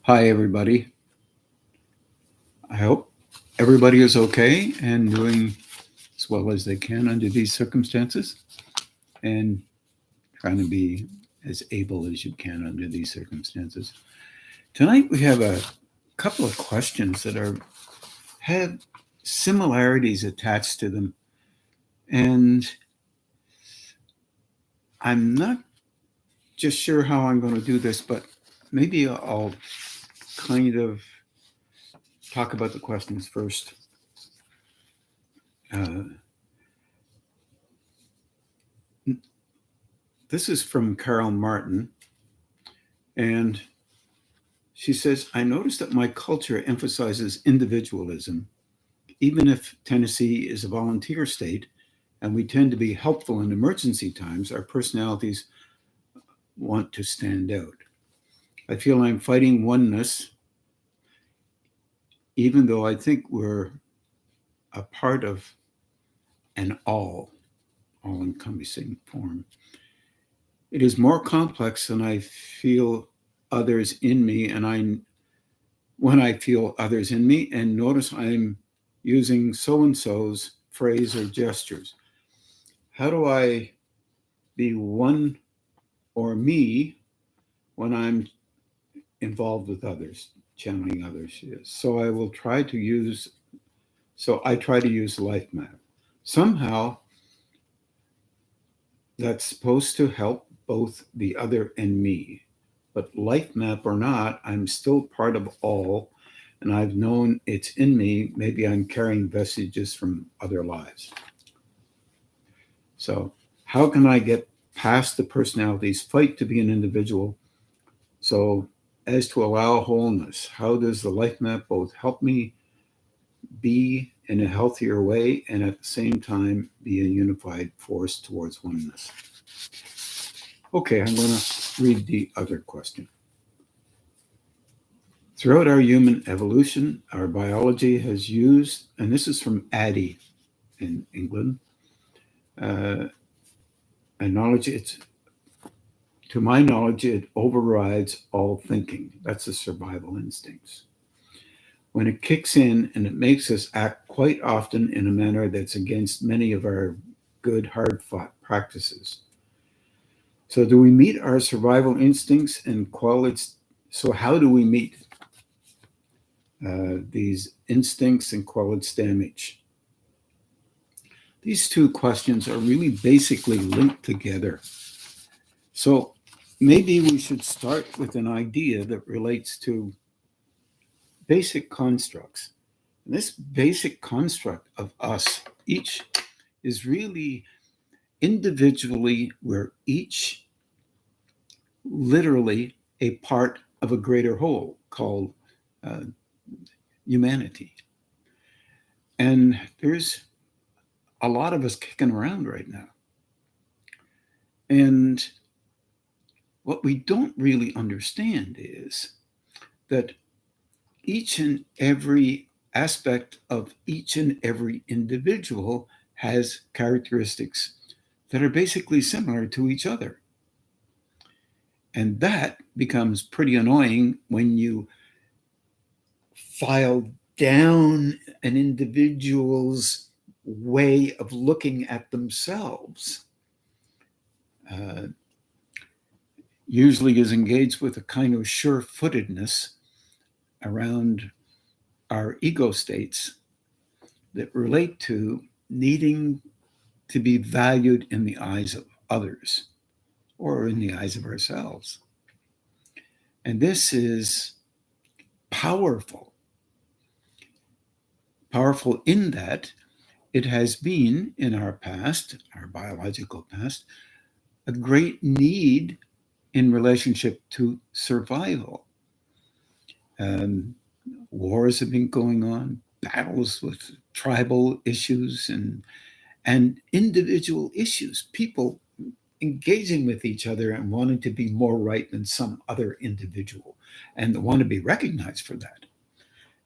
Hi, everybody. I hope everybody is okay and doing as well as they can under these circumstances and trying to be as able as you can under these circumstances. Tonight, we have a couple of questions that have similarities attached to them. And I'm not just sure how I'm going to do this, but maybe I'll kind of talk about the questions first. Uh, this is from Carol Martin, and she says, I noticed that my culture emphasizes individualism. Even if Tennessee is a volunteer state and we tend to be helpful in emergency times, our personalities want to stand out. I feel I'm fighting oneness, even though I think we're a part of an all-encompassing form. It is more complex than I feel others in me, and when I feel others in me and notice I'm using so-and-so's phrase or gestures. How do I be one or me when I'm involved with others, channeling others? Yes. So I try to use Life Map. Somehow that's supposed to help both the other and me. But Life Map or not, I'm still part of all, and I've known it's in me. Maybe I'm carrying vestiges from other lives. So, how can I get past the personality's fight to be an individual so as to allow wholeness? How does the Life Map both help me be in a healthier way and at the same time be a unified force towards oneness? Okay, I'm going to read the other question. Throughout our human evolution, our biology has used, and this is from Addie in England, a knowledge, to my knowledge, it overrides all thinking. That's the survival instincts. When it kicks in and it makes us act quite often in a manner that's against many of our good, hard fought practices. So, do we meet our survival instincts and quell its? So, how do we meet these instincts and quell its damage? These two questions are really basically linked together. So, maybe we should start with an idea that relates to basic constructs. And this basic construct of us, each is really individually, we're each literally a part of a greater whole called uh, humanity. And there's a lot of us kicking around right now. And what we don't really understand is that each and every aspect of each and every individual has characteristics that are basically similar to each other. And that becomes pretty annoying when you file down an individual's way of looking at themselves. Usually is engaged with a kind of sure-footedness around our ego states that relate to needing to be valued in the eyes of others or in the eyes of ourselves. And this is powerful. Powerful in that it has been in our past, our biological past, a great need in relationship to survival. Wars have been going on, battles with tribal issues and individual issues, people engaging with each other and wanting to be more right than some other individual and want to be recognized for that.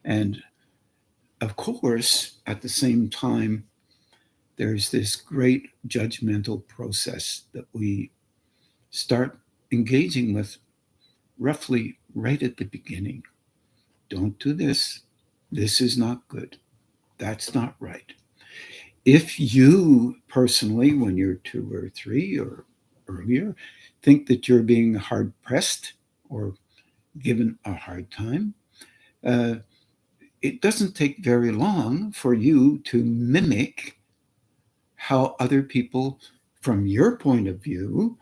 And of course, at the same time, there's this great judgmental process that we start engaging with roughly right at the beginning. Don't do this. This is not good. That's not right. If you personally, when you're 2 or 3 or earlier, think that you're being hard pressed or given a hard time, uh, it doesn't take very long for you to mimic how other people, from your point of view,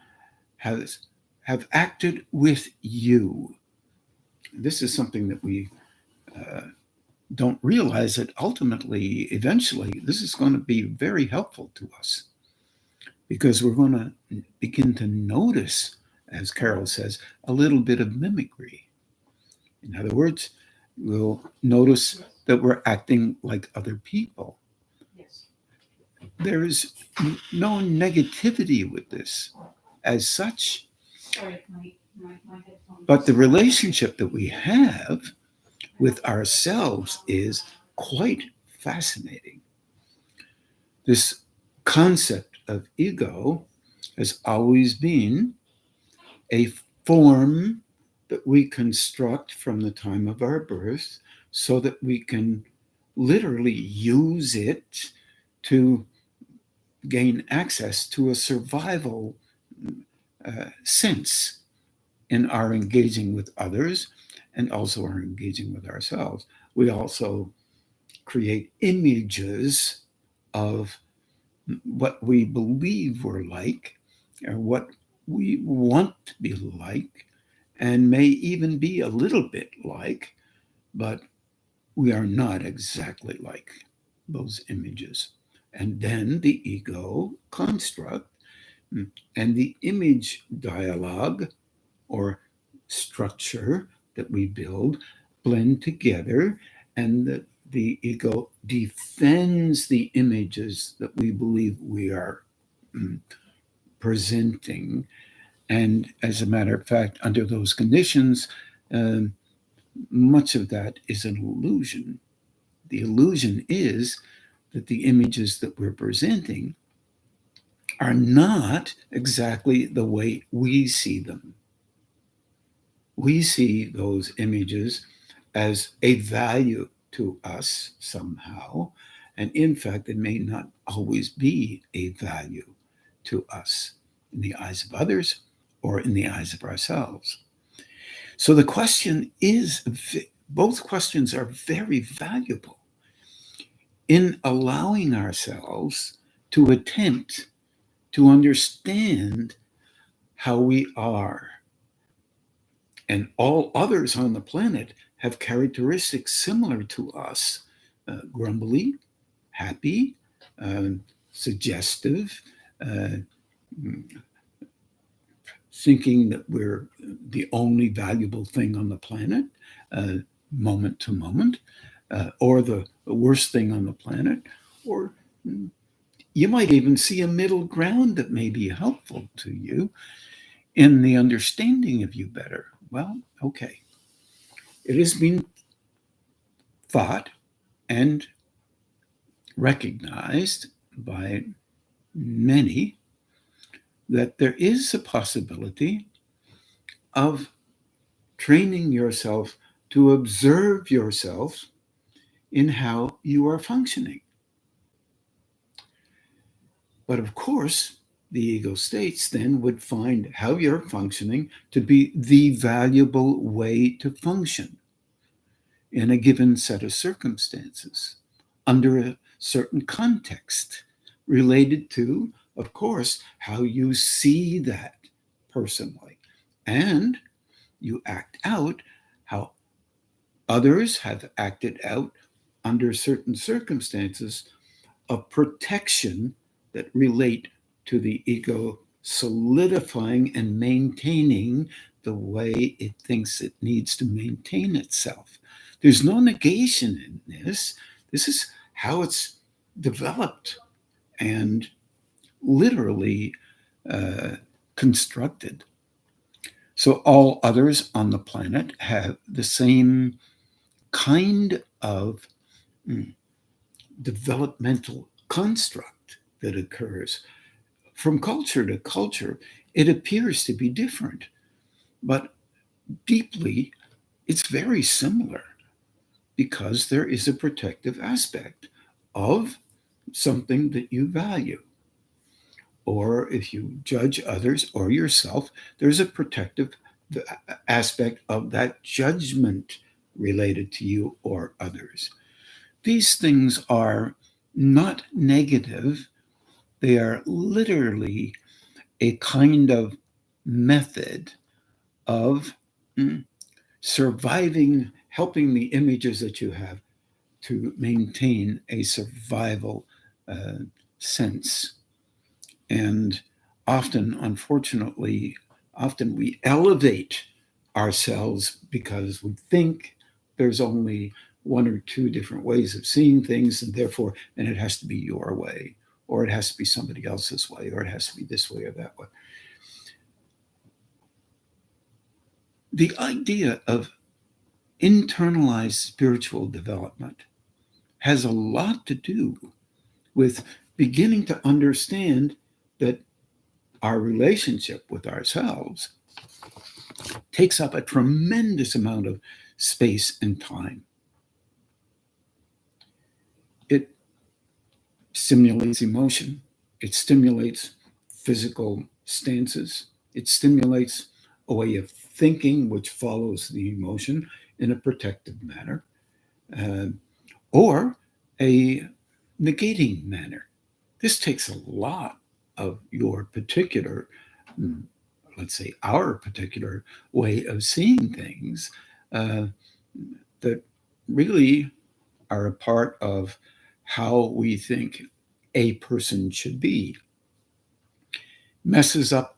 has have acted with you. This is something that we uh, don't realize that ultimately, eventually, this is going to be very helpful to us because we're going to begin to notice, as Carol says, a little bit of mimicry. In other words, we'll notice that we're acting like other people. There is no negativity with this as such, but the relationship that we have with ourselves is quite fascinating. This concept of ego has always been a form that we construct from the time of our birth so that we can literally use it to gain access to a survival sense in our engaging with others and also our engaging with ourselves. We also create images of what we believe we're like or what we want to be like and may even be a little bit like, but we are not exactly like those images. And then the ego construct and the image dialogue or structure that we build blend together, and the ego defends the images that we believe we are presenting. And as a matter of fact, under those conditions, much of that is an illusion. The illusion is that the images that we're presenting are not exactly the way we see them. We see those images as a value to us somehow. And in fact, it may not always be a value to us in the eyes of others or in the eyes of ourselves. So the question is, both questions are very valuable in allowing ourselves to attempt to understand how we are. And all others on the planet have characteristics similar to us, grumbly, happy, suggestive, uh, thinking that we're the only valuable thing on the planet, moment to moment, or the worst thing on the planet, or you might even see a middle ground that may be helpful to you in the understanding of you better. Well, okay. It has been thought and recognized by many that there is a possibility of training yourself to observe yourself in how you are functioning. But of course, the ego states then would find how you're functioning to be the valuable way to function in a given set of circumstances under a certain context related to, of course, how you see that personally. And you act out how others have acted out under certain circumstances of protection that relate to the ego solidifying and maintaining the way it thinks it needs to maintain itself. There's no negation in this. This is how it's developed and literally constructed. So all others on the planet have the same kind of developmental construct that occurs. From culture to culture, it appears to be different, but deeply It's very similar because there is a protective aspect of something that you value. Or if you judge others or yourself, there's a protective aspect of that judgment related to you or others. These things are not negative, they are literally a kind of method of surviving, helping the images that you have to maintain a survival uh, sense. And often, unfortunately, often we elevate ourselves because we think there's only one or two different ways of seeing things, and therefore, and it has to be your way, or it has to be somebody else's way, or it has to be this way or that way. The idea of internalized spiritual development has a lot to do with beginning to understand that our relationship with ourselves takes up a tremendous amount of space and time. It stimulates emotion, it stimulates physical stances, it stimulates a way of thinking which follows the emotion in a protective manner, uh, or a negating manner. This takes a lot of your particular, let's say, our particular way of seeing things uh, that really are a part of how we think a person should be. Messes up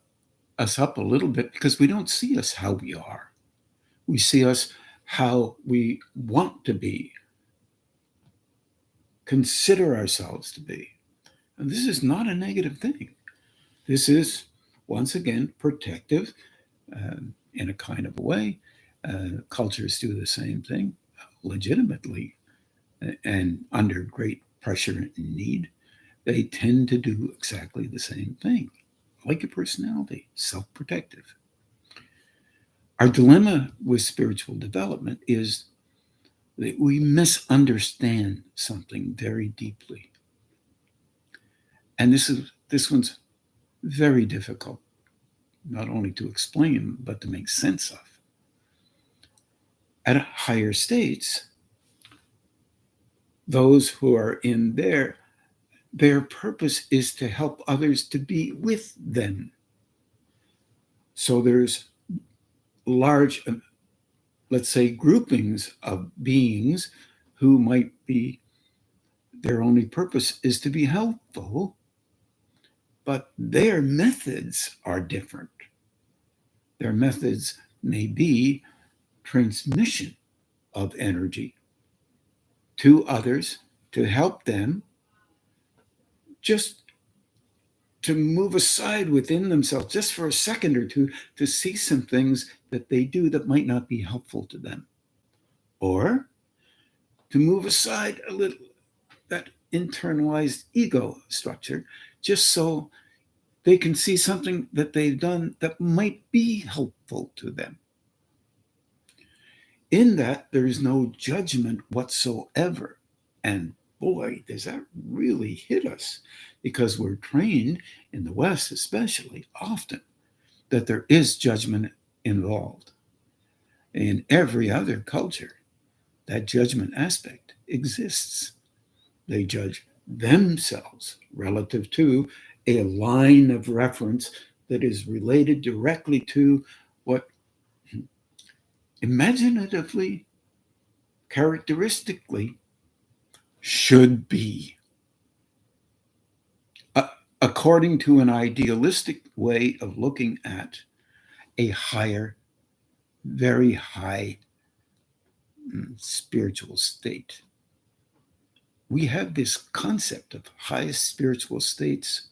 us up a little bit because we don't see us how we are. We see us how we want to be, consider ourselves to be. And this is not a negative thing. This is, once again, protective in a kind of a way. Cultures do the same thing legitimately and under great pressure and need. They tend to do exactly the same thing, like your personality, self protective. Our dilemma with spiritual development is that we misunderstand something very deeply. And this one's very difficult, not only to explain, but to make sense of. At higher states, those who are in their purpose is to help others to be with them. So there's large, let's say, groupings of beings who might be, their only purpose is to be helpful, but their methods are different. Their methods may be transmission of energy to others to help them just to move aside within themselves just for a second or two to see some things that they do that might not be helpful to them, or to move aside a little that internalized ego structure just so they can see something that they've done that might be helpful to them. In that, there is no judgment whatsoever. And boy, does that really hit us because we're trained in the West, especially often, that there is judgment involved. In every other culture, that judgment aspect exists. They judge themselves relative to a line of reference that is related directly to what imaginatively, characteristically should be, uh, according to an idealistic way of looking at a higher, very high spiritual state. We have this concept of highest spiritual states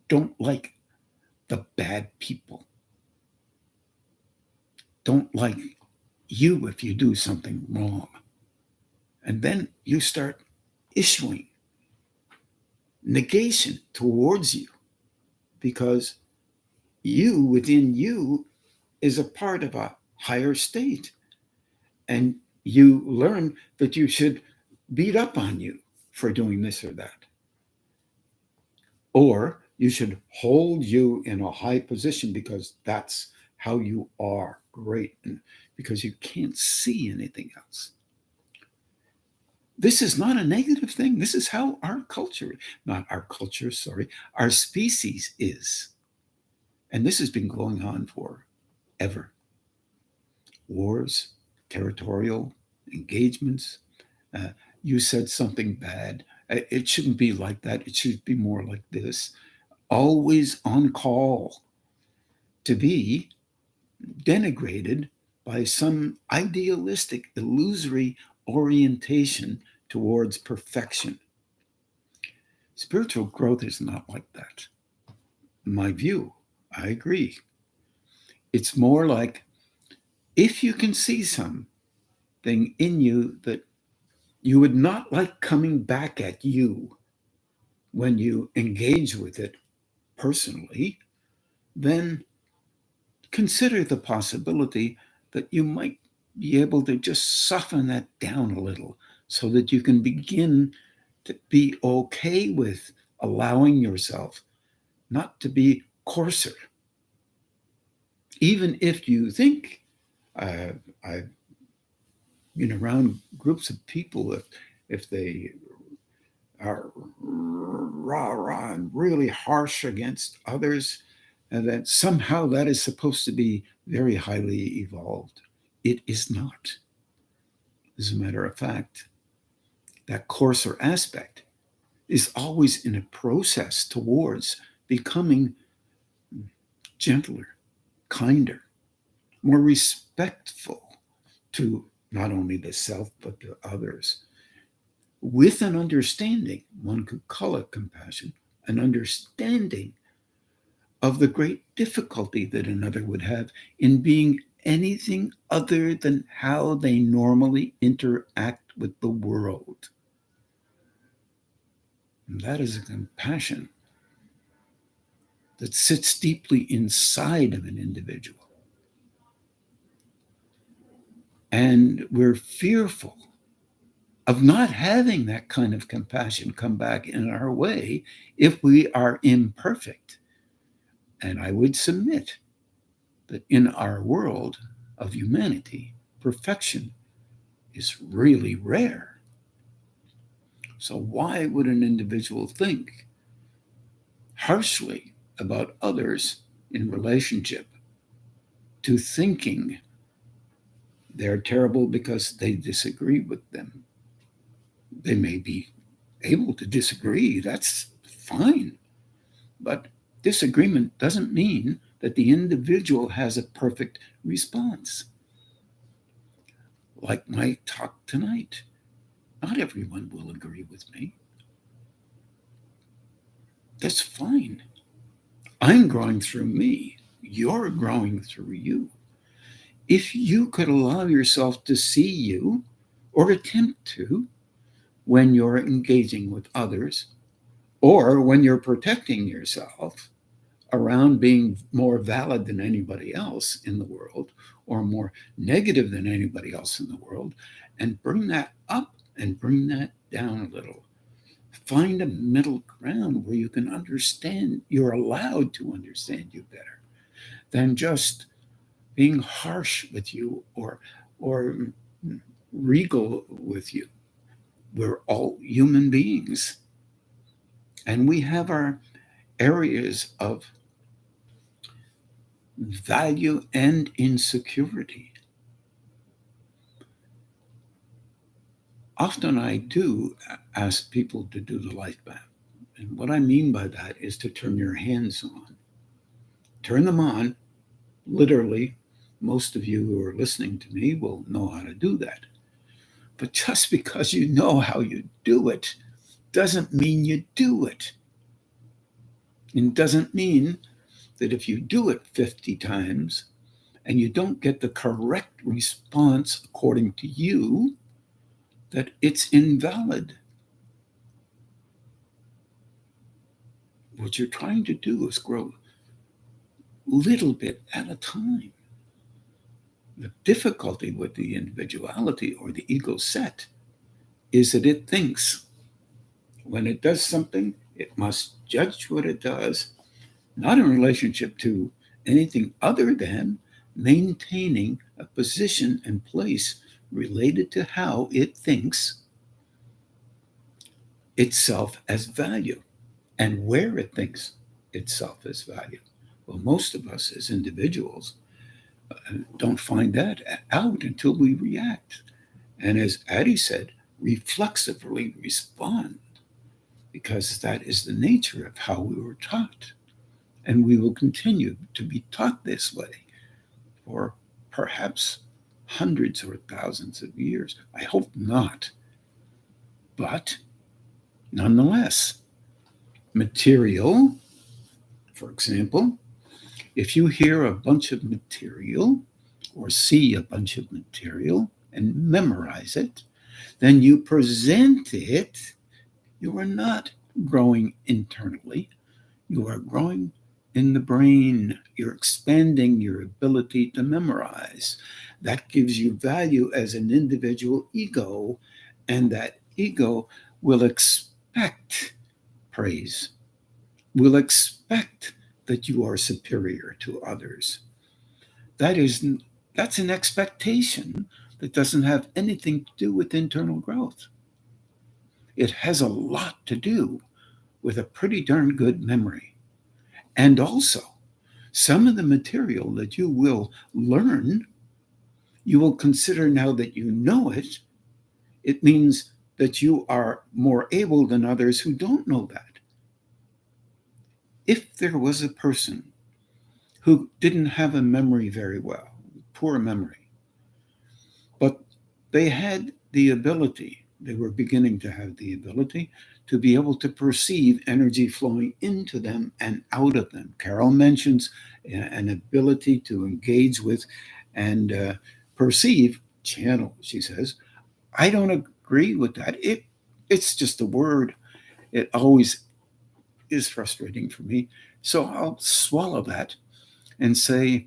don't like the bad people, don't like you if you do something wrong. And then you start issuing negation towards you because you within you is a part of a higher state. And you learn that you should beat up on you for doing this or that. Or you should hold you in a high position because that's how you are great, and because you can't see anything else. This is not a negative thing. This is how our culture, not our culture, sorry, our species is. And this has been going on forever. Wars, territorial engagements. Uh, you said something bad. It shouldn't be like that. It should be more like this. Always on call to be denigrated by some idealistic, illusory orientation towards perfection. Spiritual growth is not like that. My view, I agree. It's more like if you can see something in you that you would not like coming back at you when you engage with it personally, then consider the possibility that you might be able to just soften that down a little so that you can begin to be okay with allowing yourself not to be coarser. Even if you think, I've been around groups of people, if they are rah rah and really harsh against others, and that somehow that is supposed to be very highly evolved. It is not. As a matter of fact, that coarser aspect is always in a process towards becoming gentler, kinder, more respectful to not only the self but to others, with an understanding, one could call it compassion, an understanding of the great difficulty that another would have in being anything other than how they normally interact with the world. And that is a compassion that sits deeply inside of an individual. And we're fearful of not having that kind of compassion come back in our way if we are imperfect. And I would submit that in our world of humanity, perfection is really rare. So, why would an individual think harshly about others in relationship to thinking they're terrible because they disagree with them? They may be able to disagree, that's fine. But disagreement doesn't mean that the individual has a perfect response. Like my talk tonight, not everyone will agree with me. That's fine. I'm growing through me. You're growing through you. If you could allow yourself to see you, or attempt to, when you're engaging with others, or when you're protecting yourself around being more valid than anybody else in the world, or more negative than anybody else in the world, and bring that up and bring that down a little. Find a middle ground where you can understand, you're allowed to understand you better than just being harsh with you or regal with you. We're all human beings, and we have our areas of value and insecurity. Often I do ask people to do the life map. And what I mean by that is to turn your hands on. Turn them on, literally. Most of you who are listening to me will know how to do that. But just because you know how you do it doesn't mean you do it. It doesn't mean that if you do it 50 times and you don't get the correct response according to you, that it's invalid. What you're trying to do is grow little bit at a time. The difficulty with the individuality or the ego set is that it thinks when it does something, it must judge what it does, not in relationship to anything other than maintaining a position and place related to how it thinks itself as value and where it thinks itself as value. Well, most of us as individuals don't find that out until we react. And as Addie said, reflexively respond, because that is the nature of how we were taught. And we will continue to be taught this way for perhaps hundreds or thousands of years. I hope not. But nonetheless, material, for example, if you hear a bunch of material or see a bunch of material and memorize it, then you present it. You are not growing internally. You are growing in the brain. You're expanding your ability to memorize. That gives you value as an individual ego, and that ego will expect praise, will expect that you are superior to others. That's an expectation that doesn't have anything to do with internal growth. It has a lot to do with a pretty darn good memory. And also, some of the material that you will learn, you will consider now that you know it, it means that you are more able than others who don't know that. If there was a person who didn't have a memory very well, poor memory, but they had the ability, they were beginning to have the ability to be able to perceive energy flowing into them and out of them. Carol mentions an ability to engage with and perceive, channel, she says. I don't agree with that. It's just a word. It always is frustrating for me. So I'll swallow that and say,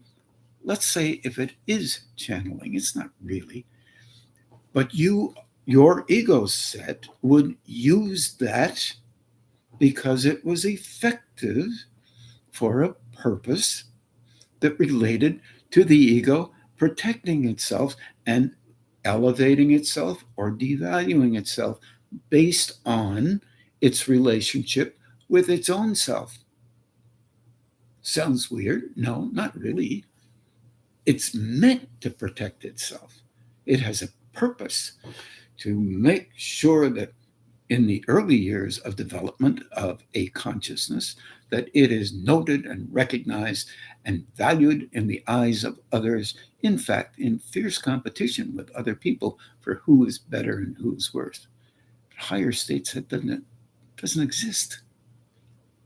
let's say if it is channeling, it's not really, but your ego set would use that because it was effective for a purpose that related to the ego protecting itself and elevating itself or devaluing itself based on its relationship with its own self. Sounds weird? No, not really. It's meant to protect itself. It has a purpose to make sure that in the early years of development of a consciousness, that it is noted and recognized and valued in the eyes of others, in fact, in fierce competition with other people for who is better and who is worse. But higher states, that doesn't exist.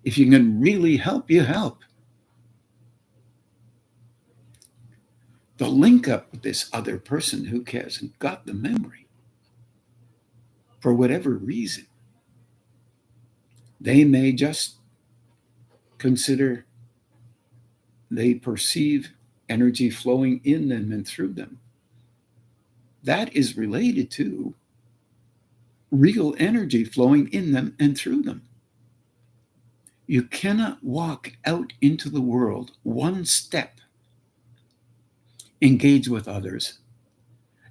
If you can really help, you help. The link up with this other person who hasn't got the memory, for whatever reason, they may just consider they perceive energy flowing in them and through them. That is related to real energy flowing in them and through them. You cannot walk out into the world one step, engage with others,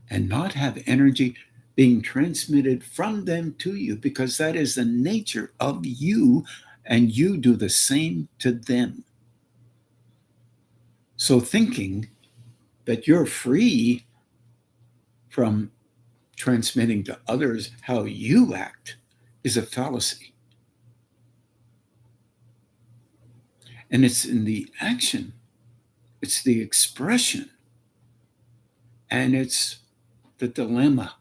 and not have energy being transmitted from them to you, because that is the nature of you, and you do the same to them. So thinking that you're free from transmitting to others how you act is a fallacy. And it's in the action, it's the expression, and it's the dilemma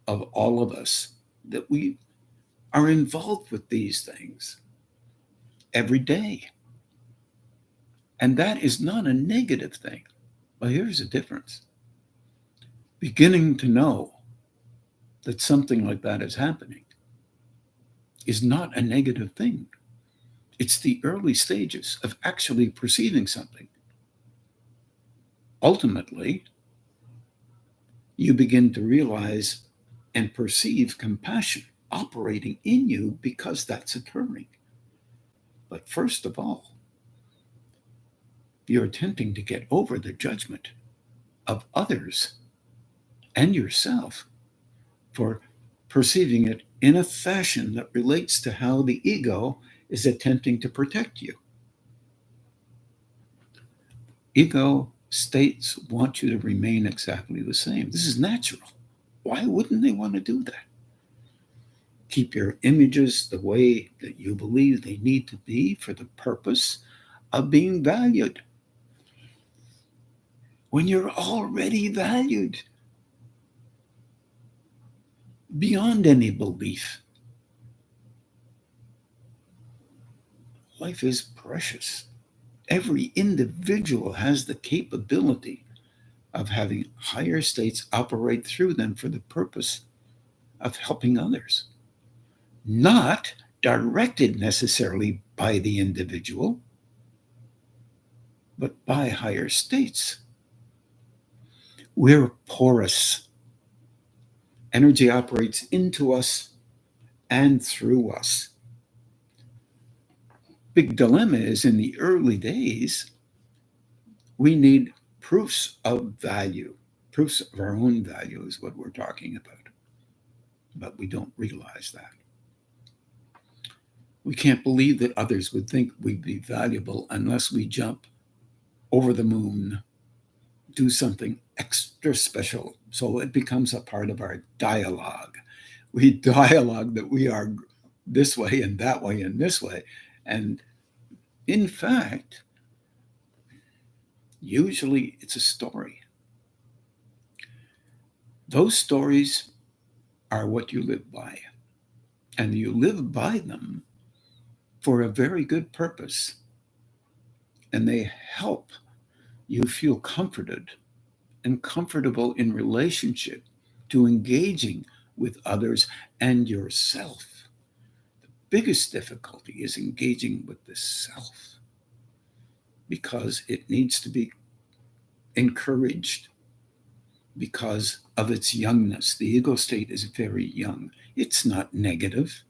of all of us that we are involved with these things every day. And that is not a negative thing. Well, here's the difference. Beginning to know that something like that is happening is not a negative thing. It's the early stages of actually perceiving something. Ultimately, you begin to realize and perceive compassion operating in you because that's occurring. But first of all, you're attempting to get over the judgment of others and yourself for perceiving it in a fashion that relates to how the ego is attempting to protect you. Ego states want you to remain exactly the same. This is natural. Why wouldn't they want to do that? Keep your images the way that you believe they need to be for the purpose of being valued. When you're already valued beyond any belief, life is precious. Every individual has the capability of having higher states operate through them for the purpose of helping others, not directed necessarily by the individual, but by higher states. We're porous. Energy operates into us and through us. Big dilemma is in the early days, we need proofs of value. Proofs of our own value is what we're talking about. But we don't realize that. We can't believe that others would think we'd be valuable unless we jump over the moon, do something extra special. So it becomes a part of our dialogue. We dialogue that we are this way and that way and this way. And in fact, usually it's a story. Those stories are what you live by. And you live by them for a very good purpose. And they help you feel comforted and comfortable in relationship to engaging with others and yourself. The biggest difficulty is engaging with the self because it needs to be encouraged because of its youngness. The ego state is very young. It's not negative.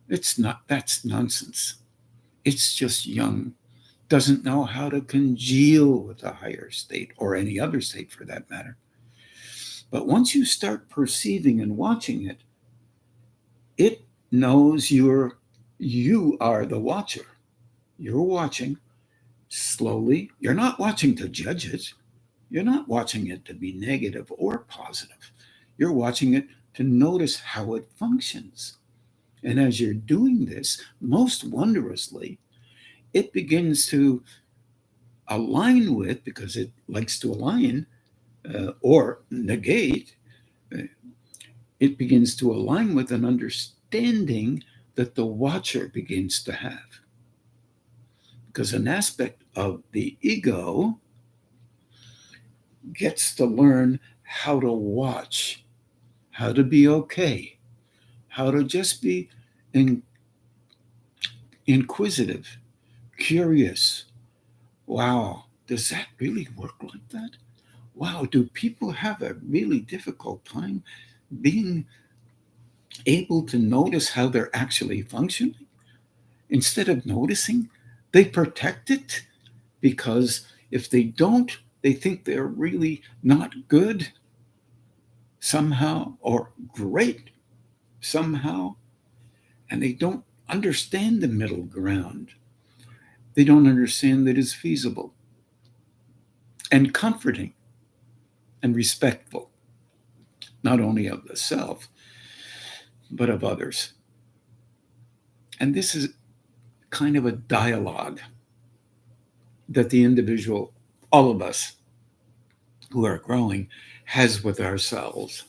It's not, that's nonsense. It's just young, doesn't know how to congeal with a higher state or any other state for that matter. But once you start perceiving and watching it, it knows you are the watcher. You're watching slowly. You're not watching to judge it. You're not watching it to be negative or positive. You're watching it to notice how it functions. And as you're doing this, most wondrously, it begins to align with, because it likes to align or negate, it begins to align with an understanding that the watcher begins to have. Because an aspect of the ego gets to learn how to watch, how to be okay, how to just be inquisitive, curious. Wow, does that really work like that? Wow, do people have a really difficult time being able to notice how they're actually functioning? Instead of noticing, they protect it because if they don't, they think they're really not good somehow or great somehow, and they don't understand the middle ground. They don't understand that it's feasible and comforting and respectful, not only of the self, but of others. And this is kind of a dialogue that the individual, all of us who are growing, has with ourselves.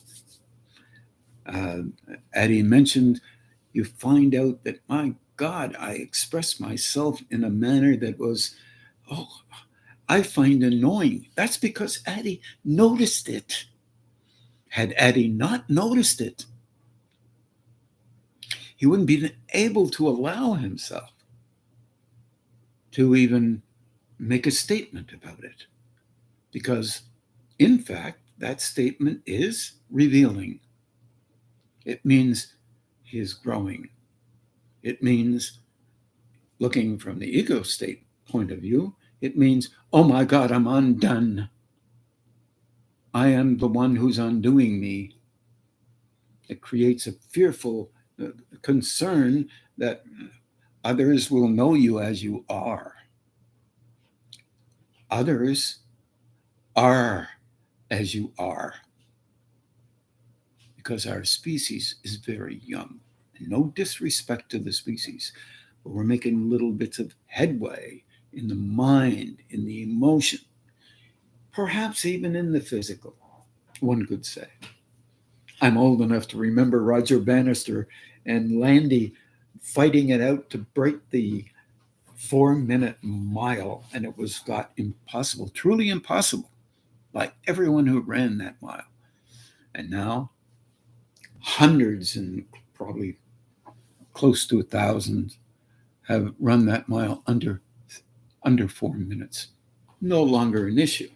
Addie mentioned you find out that, my God, I expressed myself in a manner that was, oh, I find annoying. That's because Addie noticed it. Had Addie not noticed it, he wouldn't be able to allow himself to even make a statement about it. because, in fact, that statement is revealing. It means he is growing. It means, looking from the ego state point of view, it means, oh my God, I'm undone. I am the one who's undoing me. It creates a fearful concern that others will know you as you are. Others are as you are, because our species is very young. And no disrespect to the species, but we're making little bits of headway in the mind, in the emotion, perhaps even in the physical, one could say. I'm old enough to remember Roger Bannister and Landy fighting it out to break the 4-minute mile, and it was got impossible, truly impossible, by everyone who ran that mile. And now hundreds, and probably close to 1,000, have run that mile under 4 minutes. No longer an issue.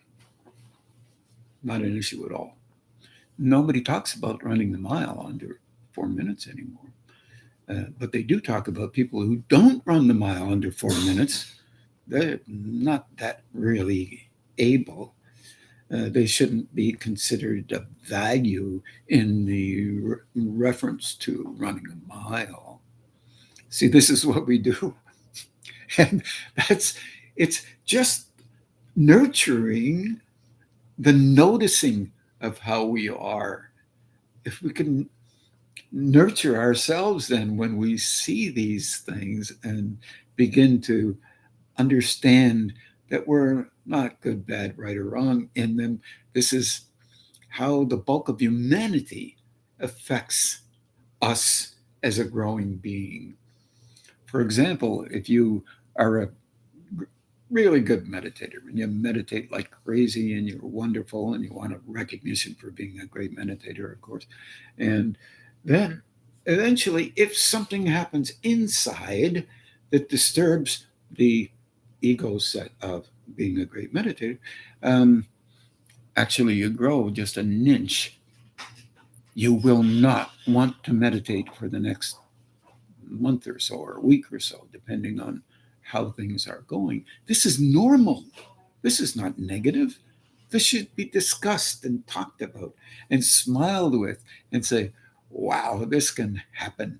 Not an issue at all. Nobody talks about running the mile under 4 minutes anymore. But they do talk about people who don't run the mile under 4 minutes. They're not that really able. They shouldn't be considered of value in the reference to running a mile. See, this is what we do. And it's just nurturing the noticing of how we are. If we can nurture ourselves then when we see these things and begin to understand that we're not good, bad, right, or wrong in them, this is how the bulk of humanity affects us as a growing being. For example, if you are a really good meditator and you meditate like crazy and you're wonderful and you want a recognition for being a great meditator, of course, and then eventually, if something happens inside that disturbs the ego set of being a great meditator, actually you grow just an inch. You will not want to meditate for the next month or so, or a week or so, depending on how things are going. This is normal. This is not negative. This should be discussed and talked about and smiled with and say, wow, this can happen.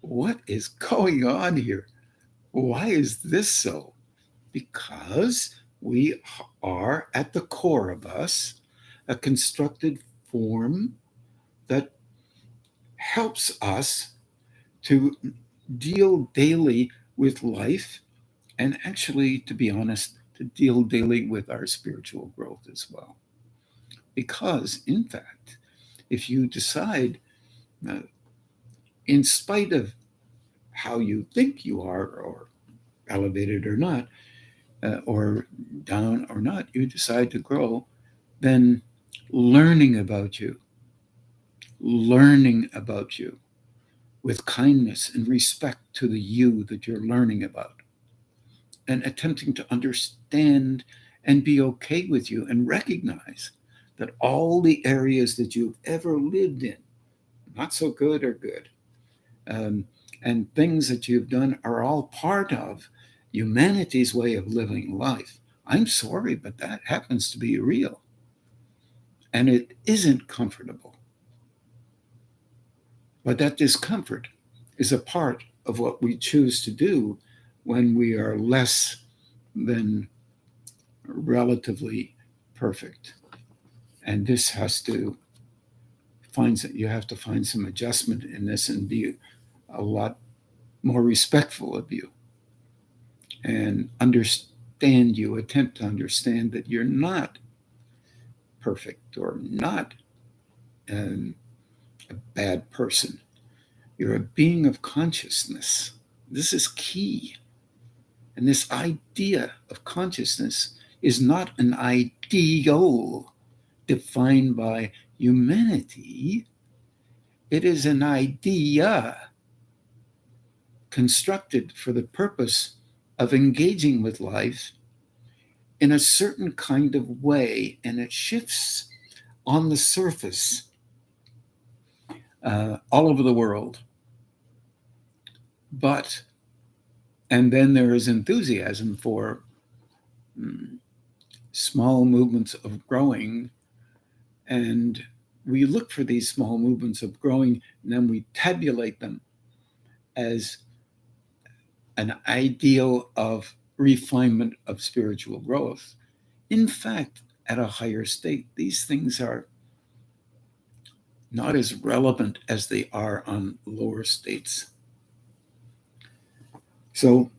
What is going on here? Why is this so? Because we are, at the core of us, a constructed form that helps us to deal daily with life, and actually, to be honest, to deal daily with our spiritual growth as well. Because, in fact, if you decide, in spite of how you think you are, or elevated or not, or down or not, you decide to grow, then learning about you with kindness and respect to the you that you're learning about, and attempting to understand and be okay with you and recognize that all the areas that you've ever lived in, not so good or good, and things that you've done are all part of humanity's way of living life. I'm sorry, but that happens to be real. And it isn't comfortable. But that discomfort is a part of what we choose to do when we are less than relatively perfect. And this has to you have to find some adjustment in this and be a lot more respectful of you and attempt to understand that you're not perfect or not a bad person. You're a being of consciousness. This is key. And this idea of consciousness is not an ideal defined by humanity. It is an idea constructed for the purpose of engaging with life in a certain kind of way, and it shifts on the surface all over the world. And then there is enthusiasm for small movements of growing, and we look for these small movements of growing, and then we tabulate them as an ideal of refinement of spiritual growth. In fact, at a higher state, these things are not as relevant as they are on lower states. So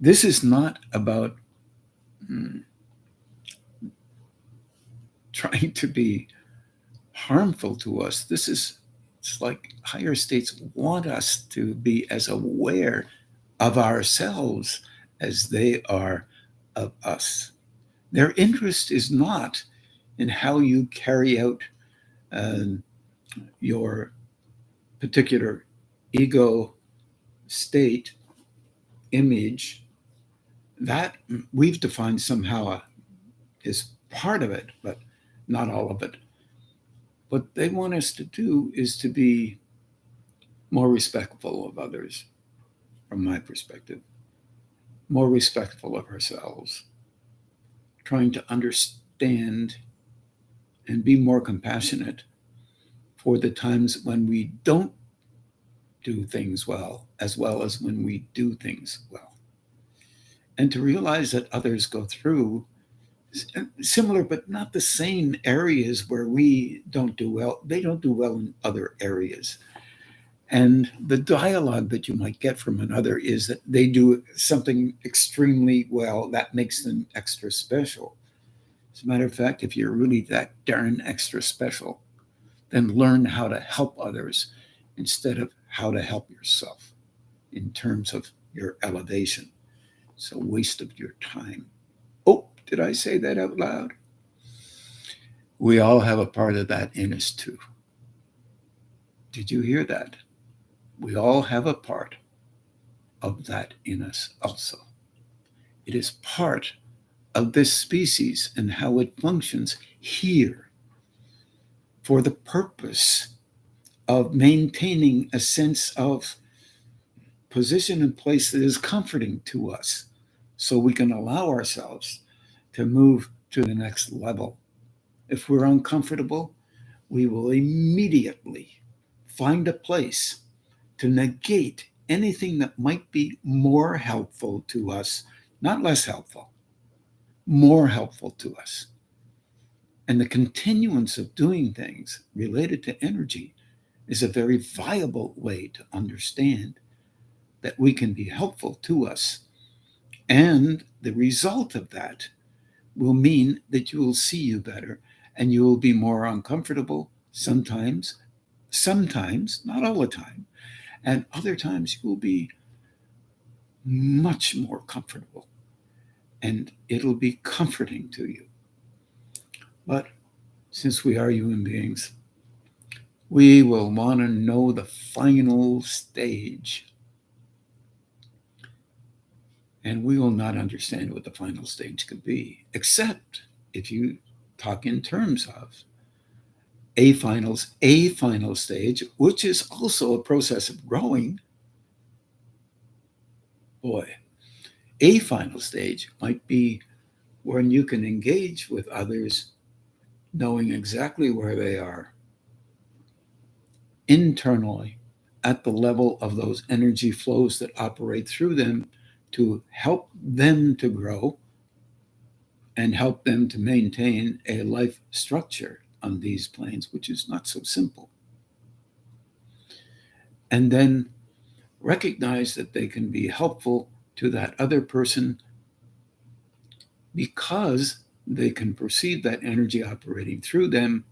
this is not about trying to be harmful to us. It's like higher states want us to be as aware of ourselves as they are of us. Their interest is not in how you carry out your particular ego state image. That we've defined somehow is part of it, but not all of it. What they want us to do is to be more respectful of others, from my perspective, more respectful of ourselves, trying to understand and be more compassionate for the times when we don't do things well as when we do things well. And to realize that others go through similar but not the same areas where we don't do well. They don't do well in other areas. And the dialogue that you might get from another is that they do something extremely well that makes them extra special. As a matter of fact, if you're really that darn extra special, then learn how to help others instead of how to help yourself in terms of your elevation. It's a waste of your time. Oh, did I say that out loud? We all have a part of that in us too. Did you hear that? We all have a part of that in us also. It is part of this species and how it functions here for the purpose of maintaining a sense of position and place that is comforting to us so we can allow ourselves to move to the next level. If we're uncomfortable, we will immediately find a place to negate anything that might be more helpful to us, not less helpful, more helpful to us. And the continuance of doing things related to energy is a very viable way to understand that we can be helpful to us. And the result of that will mean that you will see you better and you will be more uncomfortable sometimes, not all the time, and other times you will be much more comfortable and it'll be comforting to you. But since we are human beings, we will want to know the final stage. And we will not understand what the final stage could be, except if you talk in terms of a final stage, which is also a process of growing. Boy, a final stage might be when you can engage with others knowing exactly where they are internally at the level of those energy flows that operate through them to help them to grow and help them to maintain a life structure on these planes, which is not so simple. And then recognize that they can be helpful to that other person because they can perceive that energy operating through them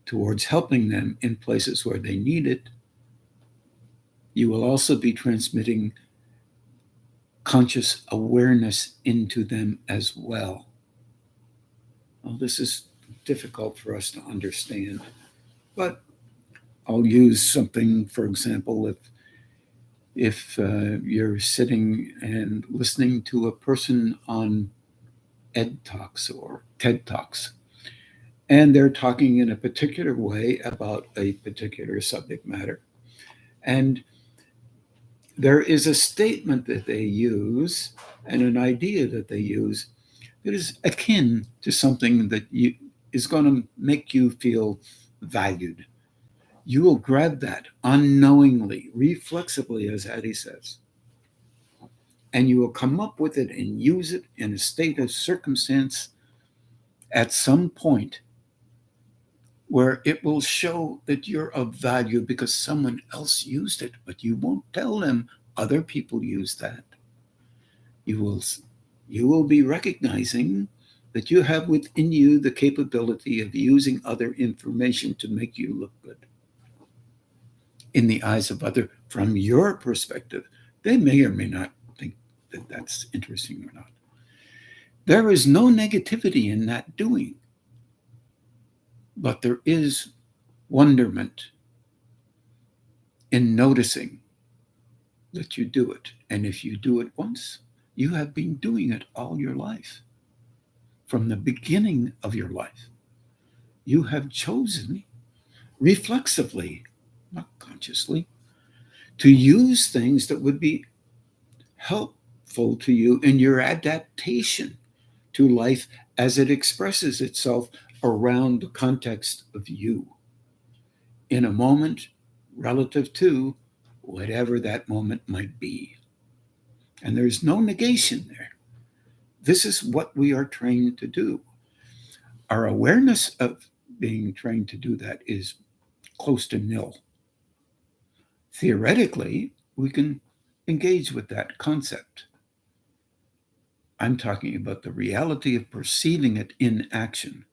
towards helping them in places where they need it. You will also be transmitting conscious awareness into them as well. Well, this is difficult for us to understand, but I'll use something, for example, if you're sitting and listening to a person on Ed Talks or TED Talks. And they're talking in a particular way about a particular subject matter. And there is a statement that they use and an idea that they use that is akin to something that is going to make you feel valued. You will grab that unknowingly, reflexively, as Addie says, and you will come up with it and use it in a state of circumstance at some point where it will show that you're of value because someone else used it, but you won't tell them other people use that. You will, you will be recognizing that you have within you the capability of using other information to make you look good in the eyes of other from your perspective. They may or may not think that that's interesting or not. There is no negativity in that doing, but there is wonderment in noticing that you do it. And if you do it once, you have been doing it all your life. From the beginning of your life, you have chosen reflexively, not consciously, to use things that would be helpful to you in your adaptation to life as it expresses itself around the context of you in a moment relative to whatever that moment might be. And there's no negation there. This is what we are trained to do. Our awareness of being trained to do that is close to nil. Theoretically, we can engage with that concept. I'm talking about the reality of perceiving it in action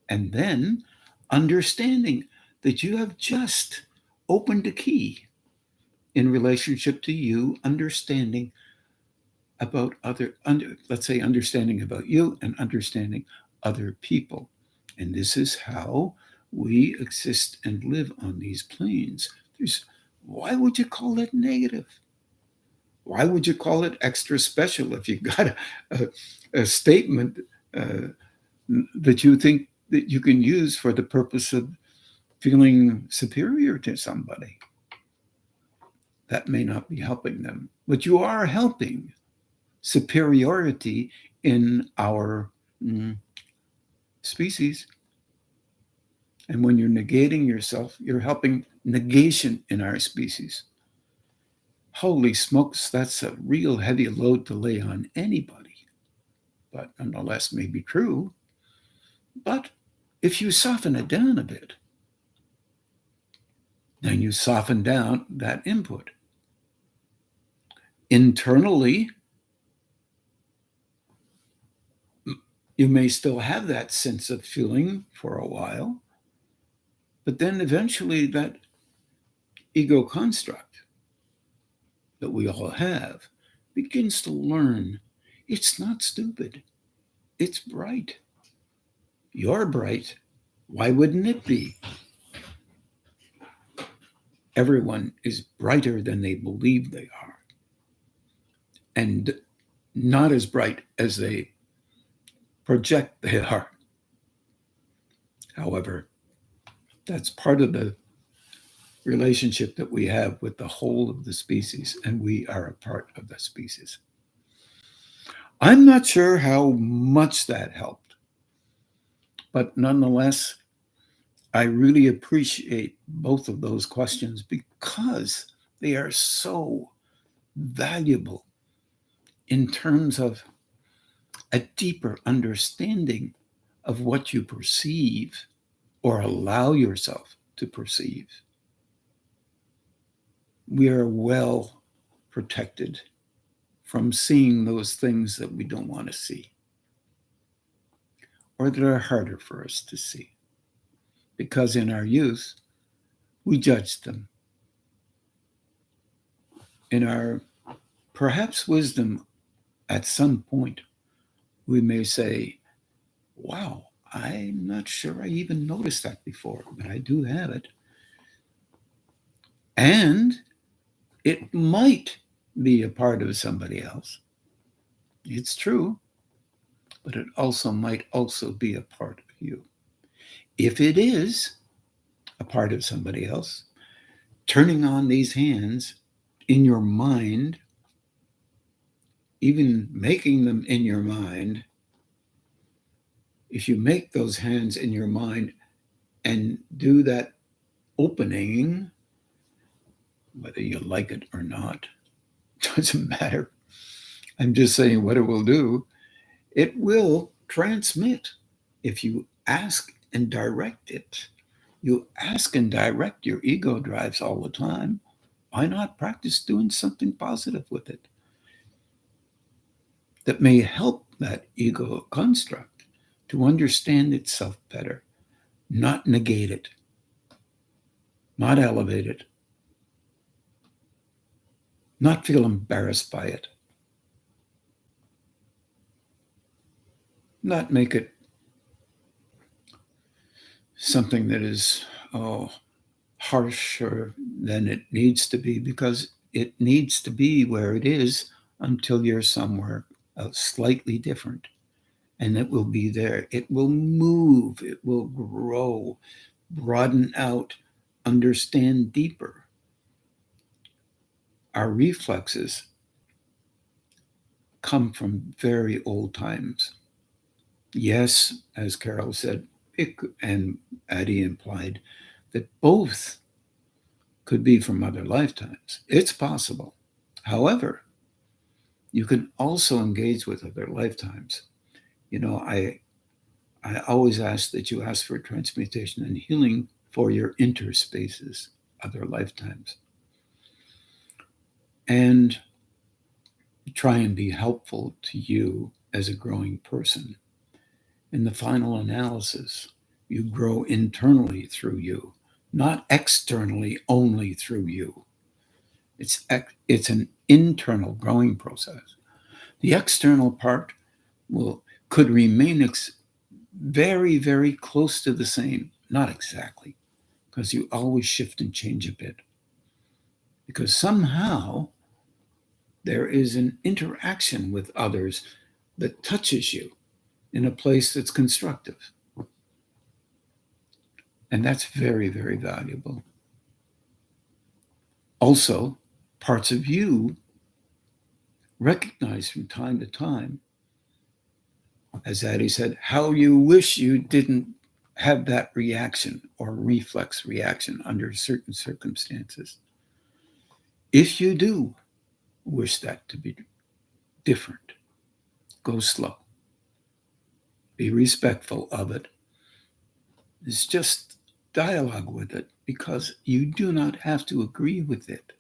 and then understanding that you have just opened a key in relationship to you understanding about let's say understanding about you and understanding other people. And this is how we exist and live on these planes. Why would you call it negative? Why would you call it extra special if you got a statement that you think that you can use for the purpose of feeling superior to somebody? That may not be helping them, but you are helping superiority in our species. And when you're negating yourself, you're helping negation in our species. Holy smokes, that's a real heavy load to lay on anybody, but nonetheless may be true. But if you soften it down a bit, then you soften down that input. Internally, you may still have that sense of feeling for a while, but then eventually that ego construct that we all have begins to learn it's not stupid, it's bright. You're bright. Why wouldn't it be? Everyone is brighter than they believe they are, and not as bright as they project they are. However, that's part of the relationship that we have with the whole of the species, and we are a part of the species. I'm not sure how much that helped, but nonetheless, I really appreciate both of those questions because they are so valuable in terms of a deeper understanding of what you perceive or allow yourself to perceive. We are well protected from seeing those things that we don't want to see or that are harder for us to see. Because in our youth, we judged them. In our perhaps wisdom, at some point, we may say, wow, I'm not sure I even noticed that before, but I do have it. And it might be a part of somebody else. It's true. but it also might also be a part of you. If it is a part of somebody else, turning on these hands in your mind, even making them in your mind, if you make those hands in your mind and do that opening, whether you like it or not, doesn't matter. I'm just saying what it will do. It will transmit if you ask and direct it. You ask and direct your ego drives all the time. Why not practice doing something positive with it that may help that ego construct to understand itself better, not negate it, not elevate it, not feel embarrassed by it, not make it something that is harsher than it needs to be, because it needs to be where it is until you're somewhere slightly different. And it will be there. It will move. It will grow, broaden out, understand deeper. Our reflexes come from very old times. Yes, as Carol said, and Addie implied, that both could be from other lifetimes. It's possible. However, you can also engage with other lifetimes. I always ask that you ask for transmutation and healing for your interspaces, other lifetimes, and try and be helpful to you as a growing person. In the final analysis, you grow internally through you, not externally only through you. It's an internal growing process. The external part could remain very, very close to the same, not exactly, because you always shift and change a bit. Because somehow there is an interaction with others that touches you in a place that's constructive. And that's very, very valuable. Also, parts of you recognize from time to time, as Addie said, how you wish you didn't have that reaction or reflex reaction under certain circumstances. If you do wish that to be different, go slow. Be respectful of it. It's just dialogue with it, because you do not have to agree with it.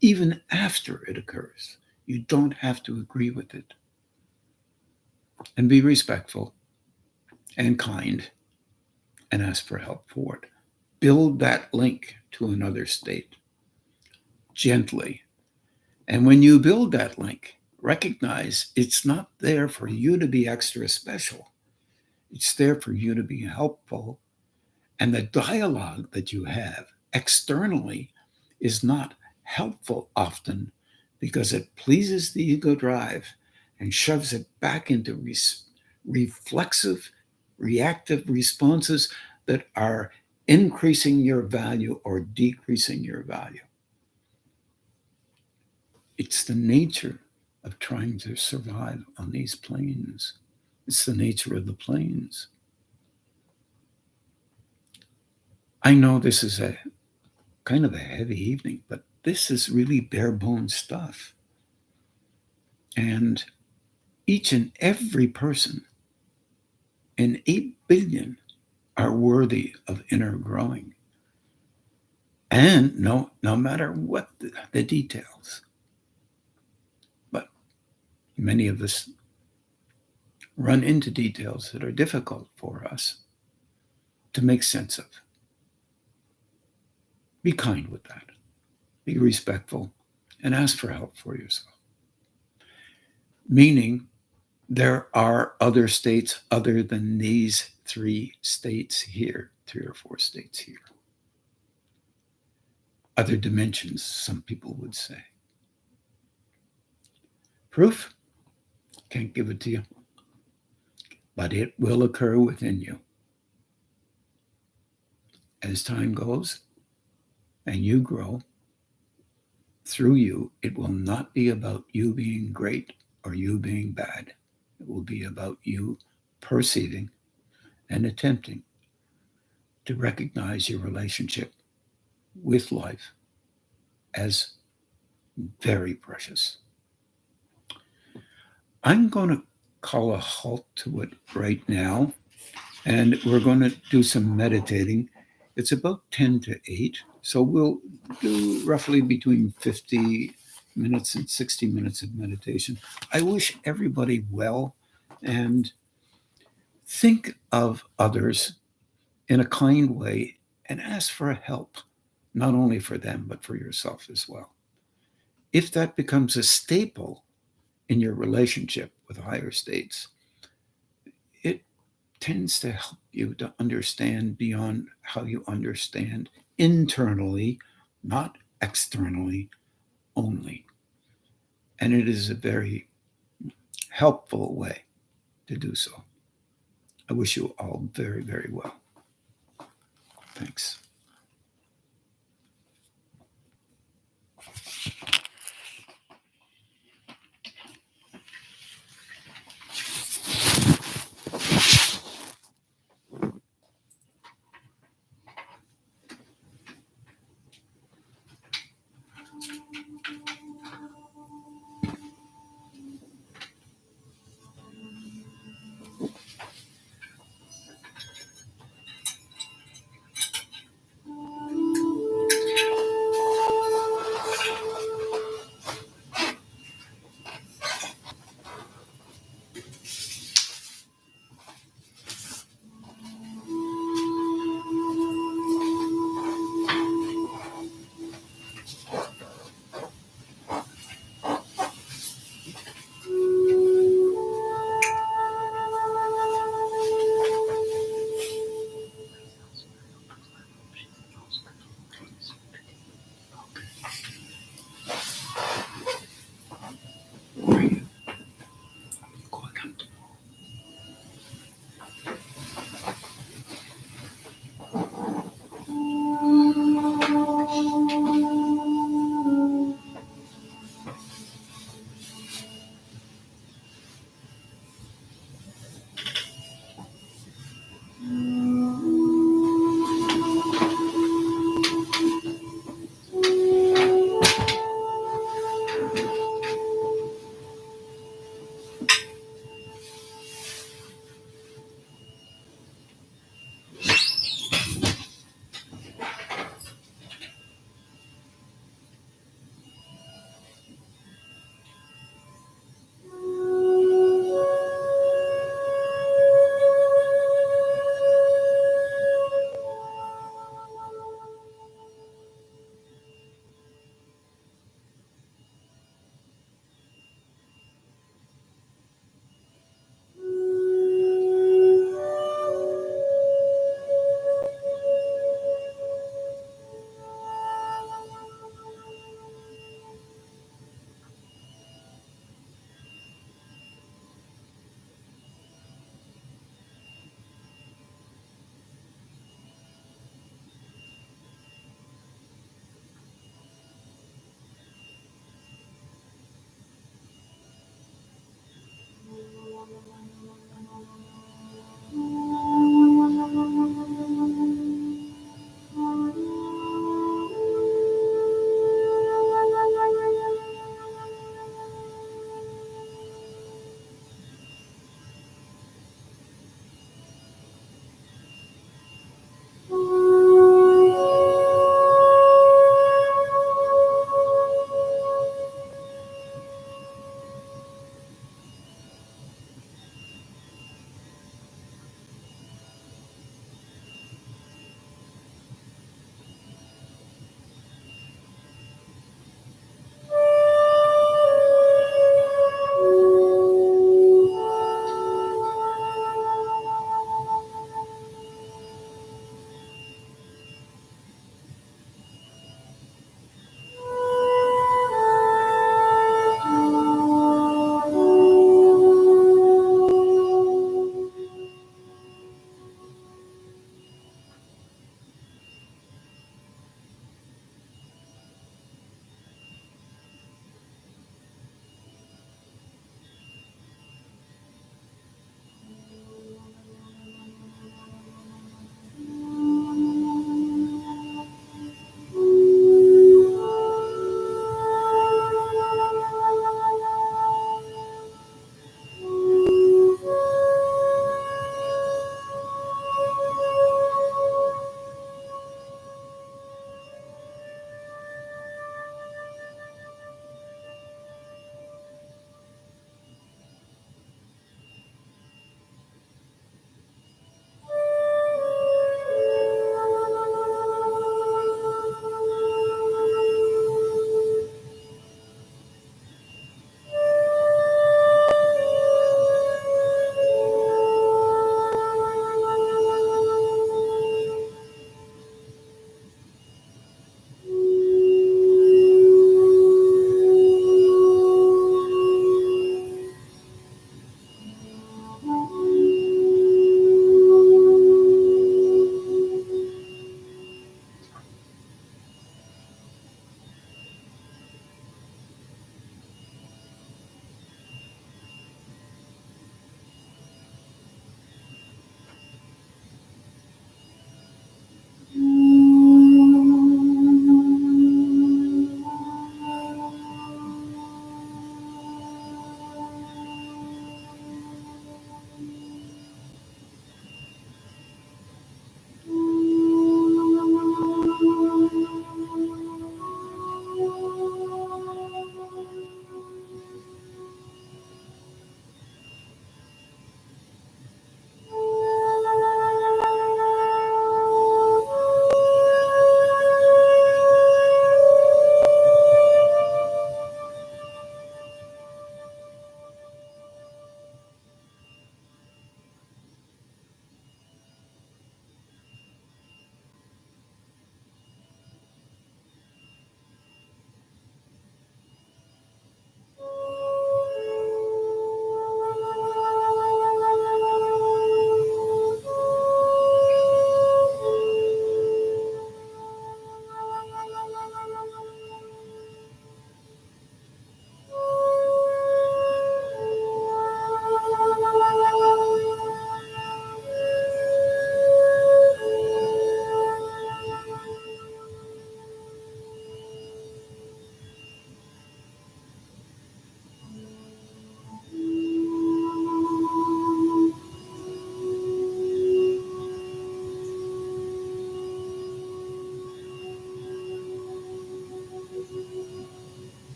Even after it occurs, you don't have to agree with it. And be respectful and kind and ask for help for it. Build that link to another state gently. And when you build that link, recognize it's not there for you to be extra special. It's there for you to be helpful. And the dialogue that you have externally is not helpful often, because it pleases the ego drive and shoves it back into reflexive, reactive responses that are increasing your value or decreasing your value. It's the nature of trying to survive on these planes. It's the nature of the planes. I know this is a kind of a heavy evening, but this is really bare bones stuff. And each and every person in 8 billion are worthy of inner growing. And no matter what the details. But many of us run into details that are difficult for us to make sense of. Be kind with that. Be respectful and ask for help for yourself. Meaning, there are other states other than these 3 states here, 3 or 4 states here. Other dimensions, some people would say. Proof? Can't give it to you. but it will occur within you. As time goes and you grow, through you, it will not be about you being great or you being bad. It will be about you perceiving and attempting to recognize your relationship with life as very precious. I'm going to call a halt to it right now, and we're going to do some meditating. It's about 10 to 8, so we'll do roughly between 50 minutes and 60 minutes of meditation. I wish everybody well, and think of others in a kind way and ask for help, not only for them, but for yourself as well. If that becomes a staple in your relationship with higher states, it tends to help you to understand beyond how you understand internally, not externally only. And it is a very helpful way to do so. I wish you all very, very well. Thanks.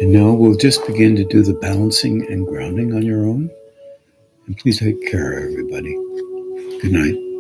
And now we'll just begin to do the balancing and grounding on your own. And please take care, everybody. Good night.